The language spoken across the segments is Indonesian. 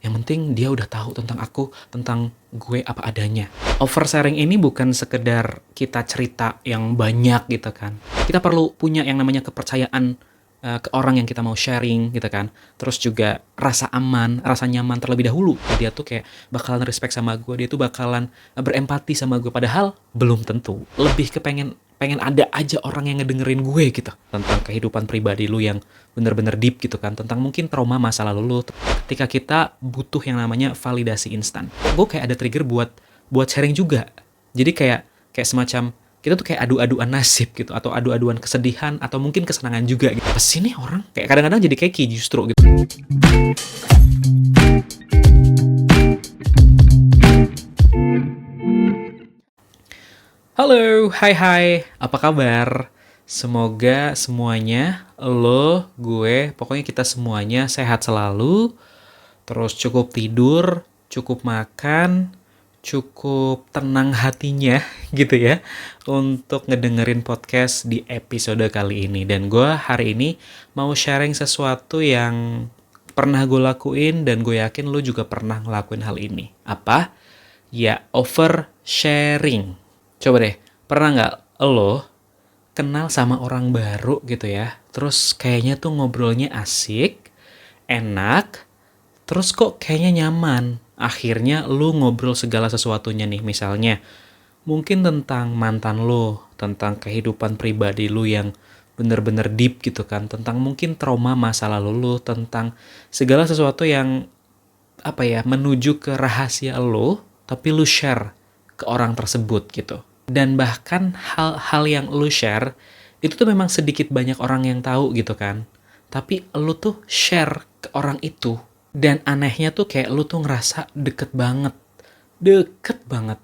yang penting dia udah tahu tentang aku, tentang gue apa adanya. Oversharing ini bukan sekedar kita cerita yang banyak gitu kan. Kita perlu punya yang namanya kepercayaan ke orang yang kita mau sharing gitu kan. Terus juga rasa aman, rasa nyaman terlebih dahulu. Dia tuh kayak bakalan respect sama gue, dia tuh bakalan berempati sama gue. Padahal belum tentu. Lebih ke pengen ada aja orang yang ngedengerin gue gitu. Tentang kehidupan pribadi lu yang bener-bener deep gitu kan. Tentang mungkin trauma masa lalu lu. Ketika kita butuh yang namanya validasi instan. Gue kayak ada trigger buat sharing juga. Jadi kayak semacam kita tuh kayak adu-aduan nasib gitu, atau adu-aduan kesedihan, atau mungkin kesenangan juga gitu. Apa sih nih orang? Kayak kadang-kadang jadi keki justru gitu. Halo, hai, apa kabar? Semoga semuanya, lo, gue, pokoknya kita semuanya sehat selalu, terus cukup tidur, cukup makan, cukup tenang hatinya gitu ya untuk ngedengerin podcast di episode kali ini. Dan gue hari ini mau sharing sesuatu yang pernah gue lakuin dan gue yakin lo juga pernah ngelakuin hal ini. Apa? Ya, oversharing. Coba deh, pernah nggak lo kenal sama orang baru gitu ya, terus kayaknya tuh ngobrolnya asik, enak, terus kok kayaknya nyaman. Akhirnya lu ngobrol segala sesuatunya nih. Misalnya, mungkin tentang mantan lu, tentang kehidupan pribadi lu yang bener-bener deep gitu kan. Tentang mungkin trauma masa lalu lu, tentang segala sesuatu yang menuju ke rahasia lu, tapi lu share ke orang tersebut gitu. Dan bahkan hal-hal yang lu share, itu tuh memang sedikit banyak orang yang tahu gitu kan. Tapi lu tuh share ke orang itu. Dan anehnya tuh kayak lu tuh ngerasa deket banget. Deket banget.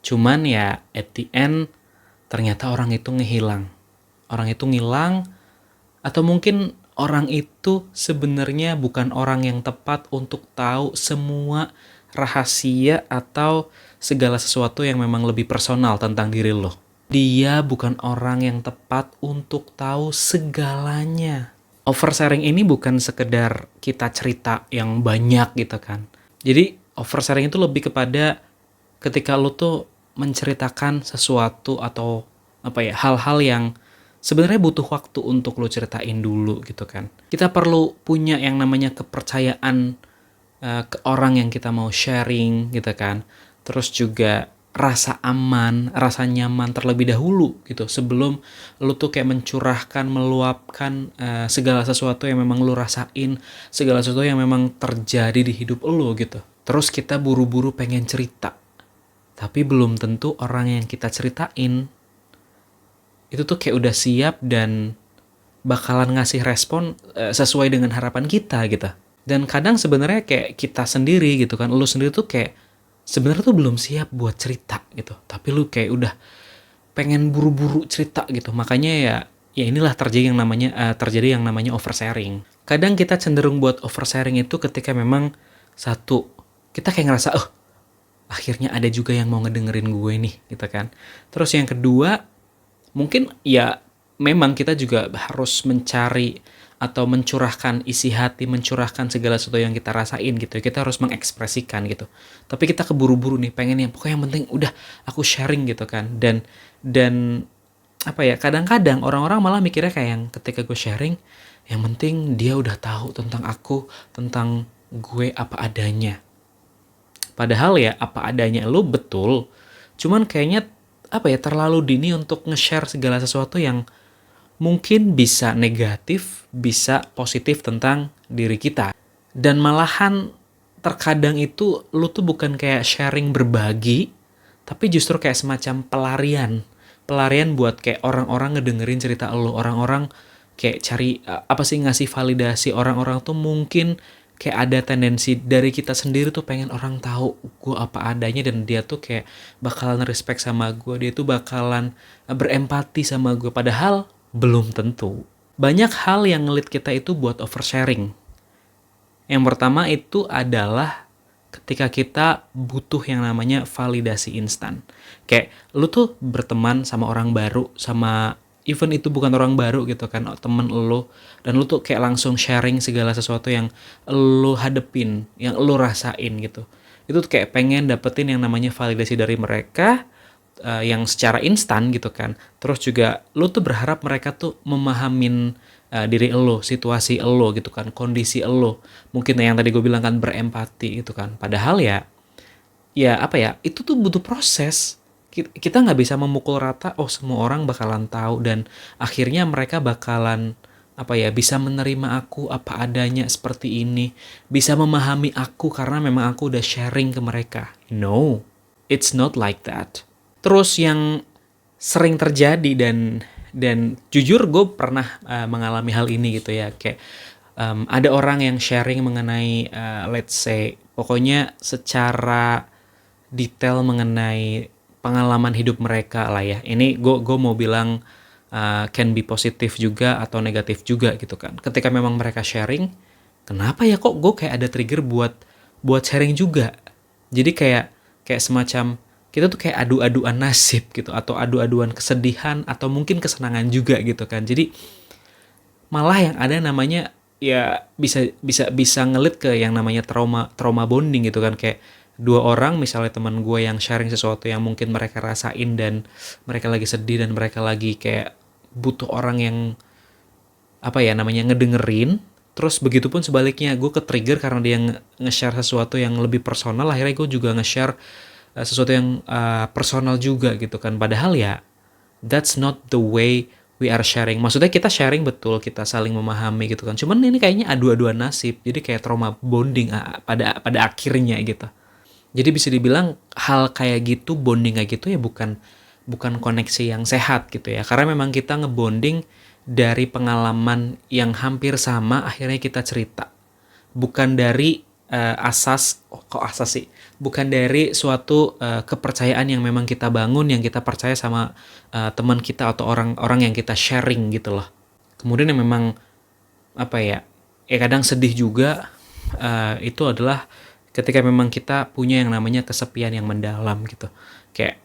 Cuman ya at the end ternyata orang itu ngehilang. Orang itu ngilang, atau mungkin orang itu sebenarnya bukan orang yang tepat untuk tahu semua rahasia atau segala sesuatu yang memang lebih personal tentang diri lo. Dia bukan orang yang tepat untuk tahu segalanya. Oversharing ini bukan sekedar kita cerita yang banyak gitu kan. Jadi oversharing itu lebih kepada ketika lo tuh menceritakan sesuatu atau hal-hal yang sebenarnya butuh waktu untuk lo ceritain dulu gitu kan. Kita perlu punya yang namanya kepercayaan ke orang yang kita mau sharing gitu kan. Terus juga rasa aman, rasa nyaman terlebih dahulu gitu sebelum lu tuh kayak mencurahkan, meluapkan segala sesuatu yang memang lu rasain, segala sesuatu yang memang terjadi di hidup lu gitu. Terus kita buru-buru pengen cerita, tapi belum tentu orang yang kita ceritain itu tuh kayak udah siap dan bakalan ngasih respon sesuai dengan harapan kita gitu. Dan kadang sebenarnya kayak kita sendiri gitu kan, lu sendiri tuh kayak sebenarnya tuh belum siap buat cerita gitu, tapi lu kayak udah pengen buru-buru cerita gitu. Makanya ya inilah terjadi yang namanya oversharing. Kadang kita cenderung buat oversharing itu ketika memang satu, kita kayak ngerasa akhirnya ada juga yang mau ngedengerin gue nih gitu kan. Terus yang kedua, mungkin ya memang kita juga harus mencari atau mencurahkan isi hati, mencurahkan segala sesuatu yang kita rasain gitu. Kita harus mengekspresikan gitu. Tapi kita keburu-buru nih, pengen yang pokoknya yang penting udah aku sharing gitu kan. Dan kadang-kadang orang-orang malah mikirnya kayak yang ketika gue sharing, yang penting dia udah tahu tentang aku, tentang gue apa adanya. Padahal ya apa adanya lu betul. Cuman kayaknya terlalu dini untuk nge-share segala sesuatu yang mungkin bisa negatif, bisa positif tentang diri kita. Dan malahan terkadang itu lu tuh bukan kayak sharing berbagi, tapi justru kayak semacam pelarian. Pelarian buat kayak orang-orang ngedengerin cerita lu, orang-orang kayak cari ngasih validasi. Orang-orang tuh mungkin kayak ada tendensi dari kita sendiri tuh pengen orang tahu gue apa adanya, dan dia tuh kayak bakalan respect sama gue, dia tuh bakalan berempati sama gue. Padahal belum tentu. Banyak hal yang ngelit kita itu buat oversharing. Yang pertama itu adalah ketika kita butuh yang namanya validasi instan. Kayak lu tuh berteman sama orang baru, sama even itu bukan orang baru gitu kan, temen lo, dan lo tuh kayak langsung sharing segala sesuatu yang lo hadepin, yang lo rasain gitu. Itu tuh kayak pengen dapetin yang namanya validasi dari mereka, yang secara instan gitu kan. Terus juga lo tuh berharap mereka tuh memahamin diri lo, situasi lo gitu kan, kondisi lo. Mungkin yang tadi gue bilang kan, berempati gitu kan. Padahal ya apa ya, itu tuh butuh proses. Kita nggak bisa memukul rata, oh semua orang bakalan tahu dan akhirnya mereka bakalan apa ya, bisa menerima aku apa adanya seperti ini, bisa memahami aku karena memang aku udah sharing ke mereka. No, it's not like that. Terus yang sering terjadi dan jujur gue pernah mengalami hal ini gitu ya, kayak ada orang yang sharing mengenai let's say pokoknya secara detail mengenai pengalaman hidup mereka lah ya. Ini gue mau bilang can be positif juga atau negatif juga gitu kan. Ketika memang mereka sharing, kenapa ya kok gue kayak ada trigger buat sharing juga. Jadi kayak semacam kita tuh kayak adu-aduan nasib gitu, atau adu-aduan kesedihan atau mungkin kesenangan juga gitu kan. Jadi malah yang ada namanya ya bisa ngelit ke yang namanya trauma bonding gitu kan. Kayak dua orang misalnya, teman gue yang sharing sesuatu yang mungkin mereka rasain dan mereka lagi sedih dan mereka lagi kayak butuh orang yang apa ya namanya ngedengerin. Terus begitupun sebaliknya, gue ke-trigger karena dia nge-share sesuatu yang lebih personal, akhirnya gue juga nge-share sesuatu yang personal juga gitu kan. Padahal ya that's not the way we are sharing. Maksudnya kita sharing betul, kita saling memahami gitu kan. Cuman ini kayaknya adu-aduan nasib. Jadi kayak trauma bonding pada akhirnya gitu. Jadi bisa dibilang hal kayak gitu, bonding kayak gitu ya bukan koneksi yang sehat gitu ya. Karena memang kita ngebonding dari pengalaman yang hampir sama, akhirnya kita cerita. Bukan dari asas sih? Bukan dari suatu kepercayaan yang memang kita bangun, yang kita percaya sama teman kita atau orang-orang yang kita sharing gitu loh. Kemudian yang memang apa ya kadang sedih juga, itu adalah ketika memang kita punya yang namanya kesepian yang mendalam gitu. Kayak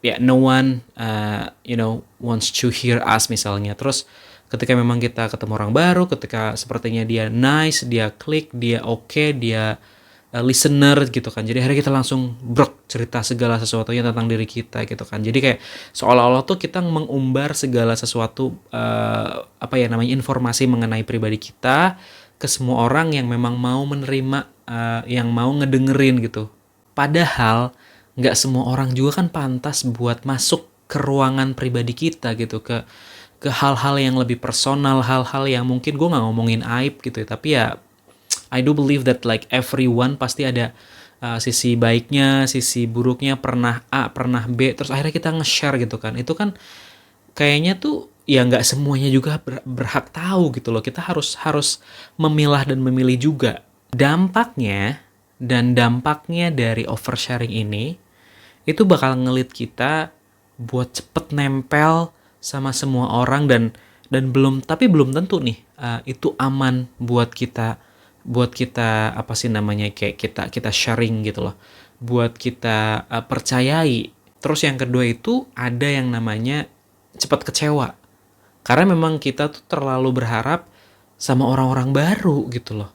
ya no one wants to hear us misalnya. Terus ketika memang kita ketemu orang baru, ketika sepertinya dia nice, dia klik, dia oke, dia listener gitu kan. Jadi akhirnya kita langsung cerita segala sesuatunya tentang diri kita gitu kan. Jadi kayak seolah-olah tuh kita mengumbar segala sesuatu apa ya namanya informasi mengenai pribadi kita ke semua orang yang memang mau menerima, yang mau ngedengerin gitu. Padahal nggak semua orang juga kan pantas buat masuk ke ruangan pribadi kita gitu, ke hal-hal yang lebih personal, hal-hal yang mungkin gue nggak ngomongin aib gitu ya, tapi ya I do believe that like everyone pasti ada sisi baiknya, sisi buruknya, pernah A, pernah B, terus akhirnya kita nge-share gitu kan. Itu kan kayaknya tuh ya nggak semuanya juga berhak tahu gitu loh. Kita harus memilah dan memilih juga. Dampaknya dari oversharing ini itu bakal ngelit kita buat cepet nempel sama semua orang, dan belum tentu nih itu aman buat kita apa sih namanya, kayak kita sharing gitu loh, buat kita percayai. Terus yang kedua itu ada yang namanya cepat kecewa, karena memang kita tuh terlalu berharap sama orang-orang baru gitu loh.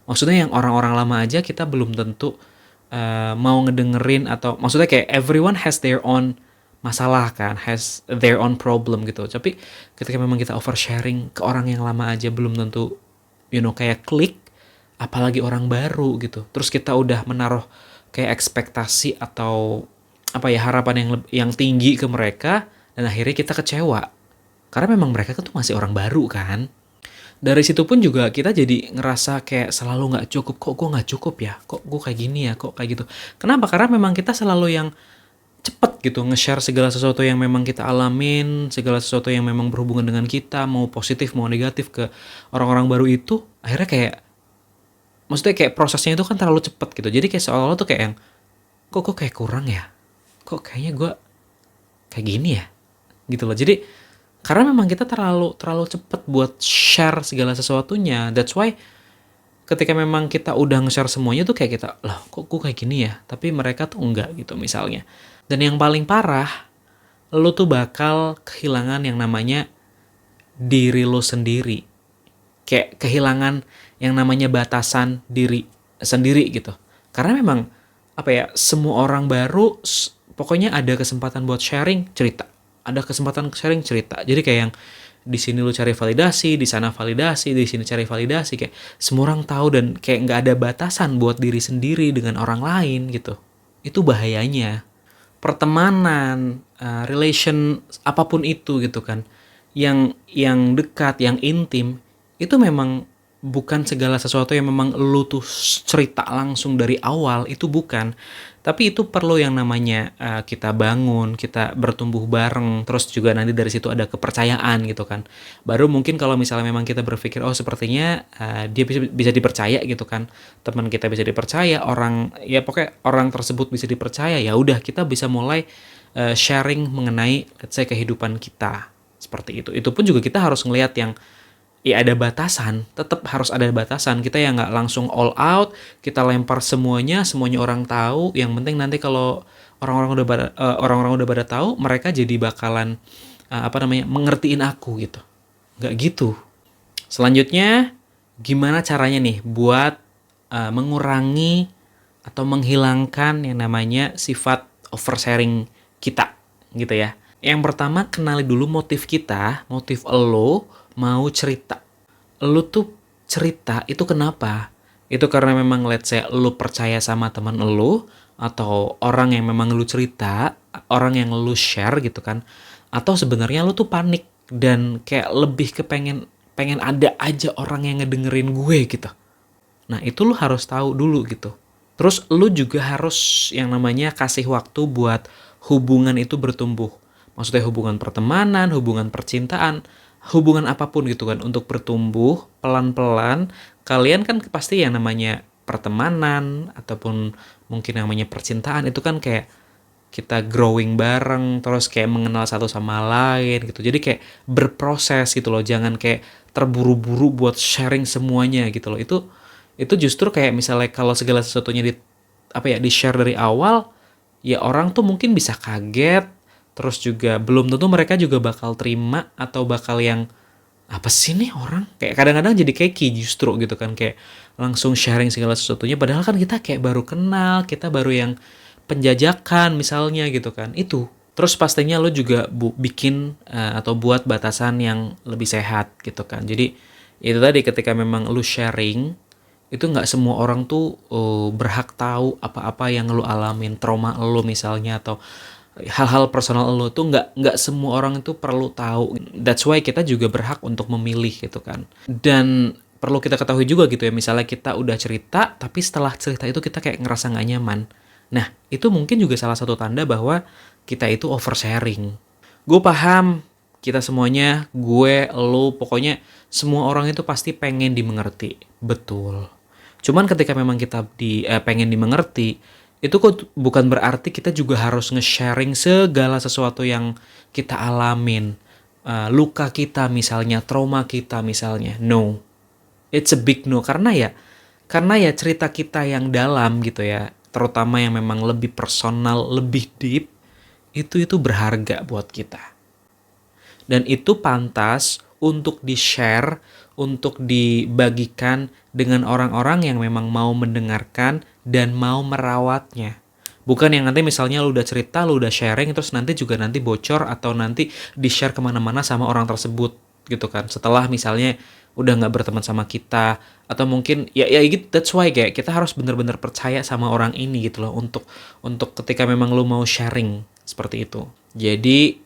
Maksudnya yang orang-orang lama aja kita belum tentu mau ngedengerin, atau maksudnya kayak everyone has their own masalah kan, has their own problem gitu. Tapi ketika memang kita oversharing ke orang yang lama aja belum tentu kayak klik, apalagi orang baru gitu. Terus kita udah menaruh kayak ekspektasi atau apa ya, harapan yang tinggi ke mereka, dan akhirnya kita kecewa. Karena memang mereka tuh masih orang baru kan. Dari situ pun juga kita jadi ngerasa kayak selalu nggak cukup. Kok gue nggak cukup ya? Kok gue kayak gini ya? Kok kayak gitu? Kenapa? Karena memang kita selalu yang cepet gitu nge-share segala sesuatu yang memang kita alamin, segala sesuatu yang memang berhubungan dengan kita, mau positif mau negatif, ke orang-orang baru itu. Akhirnya kayak, maksudnya kayak prosesnya itu kan terlalu cepet gitu. Jadi kayak seolah-olah tuh kayak yang, kok kayak kurang ya? Kok kayaknya gue kayak gini ya? Gitu loh. Jadi karena memang kita terlalu cepet buat share segala sesuatunya. That's why ketika memang kita udah nge-share semuanya tuh kayak kita, loh kok gue kayak gini ya? Tapi mereka tuh enggak gitu misalnya. Dan yang paling parah, lo tuh bakal kehilangan yang namanya diri lo sendiri. Kayak kehilangan yang namanya batasan diri sendiri gitu. Karena memang semua orang baru pokoknya ada kesempatan buat sharing cerita. Ada kesempatan sharing cerita. Jadi kayak yang di sini lu cari validasi, di sana validasi, di sini cari validasi, kayak semua orang tahu dan kayak nggak ada batasan buat diri sendiri dengan orang lain gitu. Itu bahayanya. Pertemanan, relation apapun itu gitu kan, yang dekat, yang intim, itu memang bukan segala sesuatu yang memang lu tuh cerita langsung dari awal, itu bukan. Tapi itu perlu yang namanya kita bangun, kita bertumbuh bareng, terus juga nanti dari situ ada kepercayaan gitu kan. Baru mungkin kalau misalnya memang kita berpikir, oh sepertinya dia bisa dipercaya gitu kan, teman kita bisa dipercaya, orang ya pokoknya orang tersebut bisa dipercaya, ya udah kita bisa mulai sharing mengenai let's say kehidupan kita seperti itu. Itu pun juga kita harus ngelihat yang ya ada batasan, tetap harus ada batasan. Kita yang nggak langsung all out, kita lempar semuanya, semuanya orang tahu. Yang penting nanti kalau orang-orang udah pada tahu, mereka jadi bakalan mengertiin aku gitu. Nggak gitu. Selanjutnya, gimana caranya nih buat mengurangi atau menghilangkan yang namanya sifat oversharing kita gitu ya. Yang pertama, kenali dulu motif kita, motif lo mau cerita. Lo tuh cerita itu kenapa? Itu karena memang let's say lo percaya sama teman lo, atau orang yang memang lo cerita, orang yang lo share gitu kan. Atau sebenarnya lo tuh panik dan kayak lebih ke pengen ada aja orang yang ngedengerin gue gitu. Nah, itu lo harus tahu dulu gitu. Terus lo juga harus yang namanya kasih waktu buat hubungan itu bertumbuh. Maksudnya hubungan pertemanan, hubungan percintaan, hubungan apapun gitu kan, untuk bertumbuh pelan-pelan. Kalian kan pasti yang namanya pertemanan ataupun mungkin namanya percintaan itu kan kayak kita growing bareng, terus kayak mengenal satu sama lain gitu. Jadi kayak berproses gitu loh, jangan kayak terburu-buru buat sharing semuanya gitu loh. Itu justru kayak misalnya kalau segala sesuatunya di share dari awal, ya orang tuh mungkin bisa kaget, terus juga belum tentu mereka juga bakal terima atau bakal yang apa sih nih orang, kayak kadang-kadang jadi keki justru gitu kan, kayak langsung sharing segala sesuatunya padahal kan kita kayak baru kenal, kita baru yang penjajakan misalnya gitu kan. Itu terus pastinya lo juga bikin atau buat batasan yang lebih sehat gitu kan. Jadi itu tadi, ketika memang lo sharing itu nggak semua orang tuh berhak tahu apa-apa yang lo alamin, trauma lo misalnya, atau hal-hal personal lo tuh nggak semua orang itu perlu tahu. That's why kita juga berhak untuk memilih gitu kan. Dan perlu kita ketahui juga gitu ya, misalnya kita udah cerita tapi setelah cerita itu kita kayak ngerasa nggak nyaman. Nah, itu mungkin juga salah satu tanda bahwa kita itu oversharing. Gue paham, kita semuanya, gue, lo, pokoknya semua orang itu pasti pengen dimengerti. Betul. Cuman ketika memang kita pengen dimengerti, itu kok bukan berarti kita juga harus nge-sharing segala sesuatu yang kita alamin. Luka kita misalnya, trauma kita misalnya. No. It's a big no. Karena ya cerita kita yang dalam gitu ya, terutama yang memang lebih personal, lebih deep, itu berharga buat kita. Dan itu pantas untuk di-share, untuk dibagikan dengan orang-orang yang memang mau mendengarkan dan mau merawatnya. Bukan yang nanti misalnya lu udah cerita, lu udah sharing, terus nanti bocor atau nanti di-share kemana-mana sama orang tersebut gitu kan. Setelah misalnya udah nggak berteman sama kita, atau mungkin ya gitu. That's why kayak kita harus benar-benar percaya sama orang ini gitu loh, untuk ketika memang lu mau sharing seperti itu. Jadi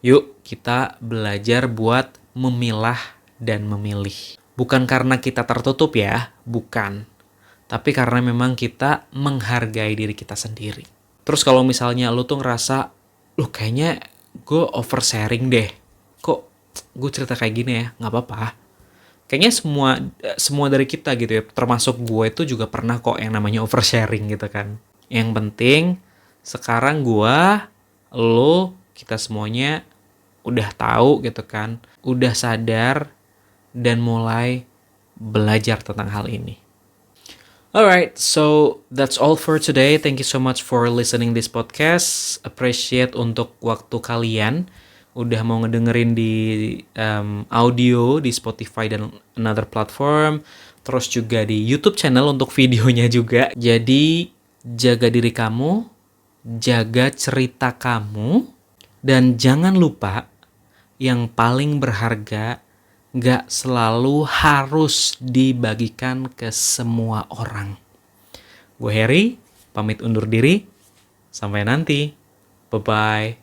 yuk kita belajar buat memilah dan memilih. Bukan karena kita tertutup ya, bukan. Tapi karena memang kita menghargai diri kita sendiri. Terus kalau misalnya lu tuh ngerasa, lu kayaknya gue oversharing deh, kok gue cerita kayak gini ya, nggak apa-apa. Kayaknya semua dari kita gitu ya, termasuk gue itu juga pernah kok yang namanya oversharing gitu kan. Yang penting sekarang gue, lo, kita semuanya udah tahu gitu kan, udah sadar dan mulai belajar tentang hal ini. Alright, so that's all for today. Thank you so much for listening this podcast. Appreciate untuk waktu kalian udah mau ngedengerin di audio di Spotify dan another platform. Terus juga di YouTube channel untuk videonya juga. Jadi jaga diri kamu, jaga cerita kamu, dan jangan lupa yang paling berharga gak selalu harus dibagikan ke semua orang. Gue Harry, pamit undur diri. Sampai nanti. Bye-bye.